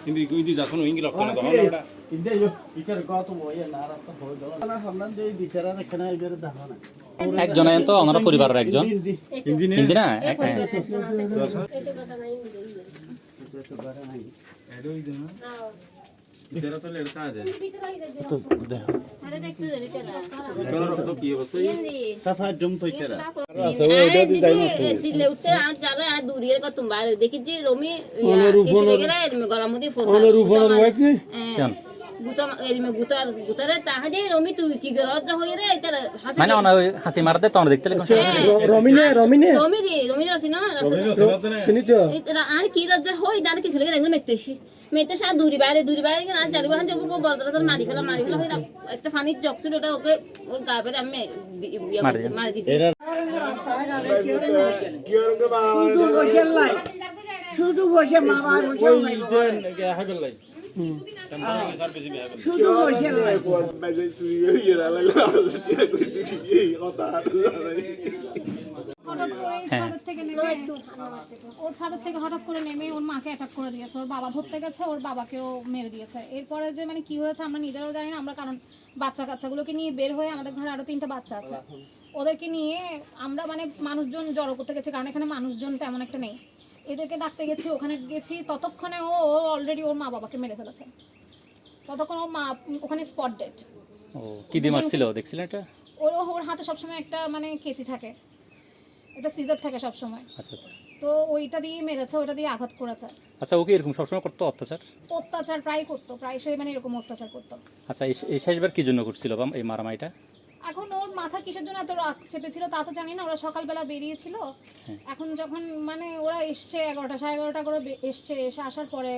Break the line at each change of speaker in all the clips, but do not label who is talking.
Hindi hindi za sono ingila tono da hona da.
Inde yo ikar gato boye nara to hoy galo. Na hamlan de dikara rakhna ibere dahona.
একজন আছেন তো আমরা পরিবারের একজন হিন্দি না
तेरा तो लड़का है
तो देखो
अरे देख तू जरी तेरा
तो की अवस्था
सफा जम तो तेरा
सिले उठते आज चले आज दूरी का तुम बाहर देखी जी रोमी किसी ले गया में गला मुदी फोसा
और रूफोनर वाइफ ने
কেন
गुता एल में गुता गुता रे ता जे रोमी तू की गरज जा होई रे तेरा हंस
মানে ওনা হাসি মারতে তোমরা দেখতে কোন
রমিনে
रोमी रसी ना
শুনিত
तेरा आज की रजा होई दान किसी ले गया में तेशी मैं तो शायद दूरी बाहर के ना चली बाहर जब को बर्दाश्त कर मारी फला फिर एक तो फानी जॉक्स उठा ओके और गाय पे हमें मार दी
শুধু বসে মা বাবা
कोई के हगल लाई
শুধু বসে
ছাদের থেকে হঠাৎ করে নেমে ওর মাকে অ্যাটাক করে দিয়েছে, ওর বাবা ধরতে গেছে, ওর বাবাকেও মেরে দিয়েছে। এরপরে যে মানে কি হয়েছে আমরা নিজেরাও জানি না আমরা, কারণ বাচ্চা কাচ্চাগুলোকে নিয়ে বের হয়ে আমাদের ঘরে আরো 3টা বাচ্চা আছে, ওদেরকে নিয়ে আমরা মানে মানুষজন জড়ো করতে গেছি, কারণ এখানে মানুষজন তেমন একটা নেই। এদেরকে ডাকতে গেছি, ওখানে গেছি, ততক্ষণে ও অলরেডি ওর মা বাবাকে মেরে ফেলেছে। ততক্ষণ ওর মা ওখানে স্পট ডেড।
ও কি দিয়ে মারছিল দেখছিলেন এটা?
ওর হাতে সবসময় একটা মানে কেচি থাকে, এটা সিজার থাকে সবসময়।
আচ্ছা আচ্ছা,
তো ওইটা দিয়ে মেরেছে, ওইটা দিয়ে আঘাত করেছে।
আচ্ছা ওকে এরকম সবসময় করতো
অত্যাচার প্রায় করতো, প্রায়শই মানে এরকম অত্যাচার করতো।
আচ্ছা এই শেষবার কি জন্য করছিল এই মারামারিটা?
এখন ওর মাথা কিসের জন্য এত রাগ চেপেছিল তা তো জানি না। ওরা সকালবেলা বেরিয়েছিল, এখন যখন মানে ওরা এসছে 11টা 11:30 করে এসছে, আসার পরে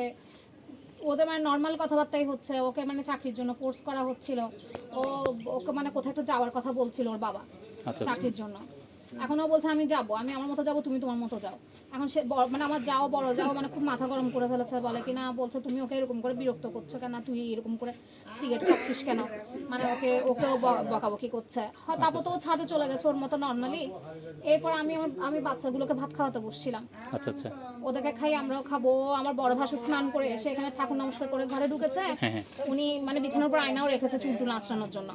ওদের মানে নর্মাল কথাবার্তাই হচ্ছে, ওকে মানে চাকরির জন্য ফোর্স করা হচ্ছিল, ওকে মানে কোথাও একটা যাওয়ার কথা বলছিল ওর বাবা চাকরির জন্য। এখন ও বলছে আমি যাবো, আমি আমার মতো যাবো, তুমি তোমার মতো যাও। এখন সে মানে আমার বড় যাও মানে খুব মাথা গরম করে ফেলেছে, বলে কি না বলছে তুমি ওকে এরকম করে বিরক্ত করছো কেন, তুই এরকম করে সিগারেট খাচ্ছিস কেন, মানে ওকেও বকাবকি করছে। তারপর তো ও ছাদে চলে গেছে ওর মতো নর্মালি। এরপর আমি বাচ্চাগুলোকে ভাত খাওয়াতে বসছিলাম।
আচ্ছা আচ্ছা,
ওদেরকে খাই, আমরাও খাবো। আমার বড় ভাসু স্নান করে এসে এখানে ঠাকুর নমস্কার করে ঘরে ঢুকেছে, উনি মানে বিছানার উপর আয়নাও রেখেছে চুলটুল আঁচড়ানোর জন্য।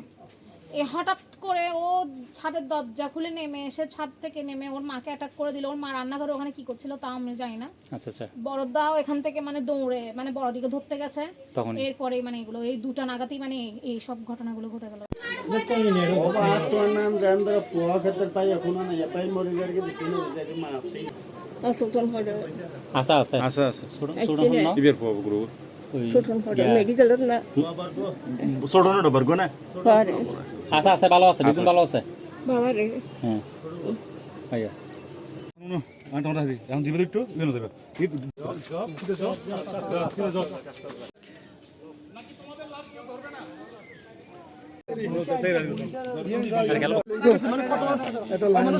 হঠাৎ করে ও ছাদের দরজা খুলে নেমে এসে ছাদ থেকে নেমে ওর মাকে অ্যাটাক করে দিল। ওর মা রান্নাঘরে ওখানে কি করছিল তা আমি জানি না।
আচ্ছা আচ্ছা,
বড়দাও এখান থেকে মানে দৌড়ে মানে বড়দিকে ধরতে গেছে, এরপরে মানে এগুলো এই 2টা নাগাতেই মানে এই সব ঘটনাগুলো ঘটে গেল।
बाबा तो नाम जानदर फुआ खतर पाई एखोनो ना पाई मरि गएर के दिनो जाके माफते
ছোটন হড়ে
আচ্ছা আচ্ছা
আচ্ছা আচ্ছা
ছোট হল না
ইবের পো গুরু
ছোটন হড়ে মেডিকেলের না
ছোটনো ডবার গো না
পারে
আচ্ছা আচ্ছা, ভালো আছে, বেগুন ভালো আছে
বাবা রে।
হ্যাঁ ভাইয়া
নো আন্ট ওরা দি এখন দিবে একটু দিনো দেবে
এটা লাইন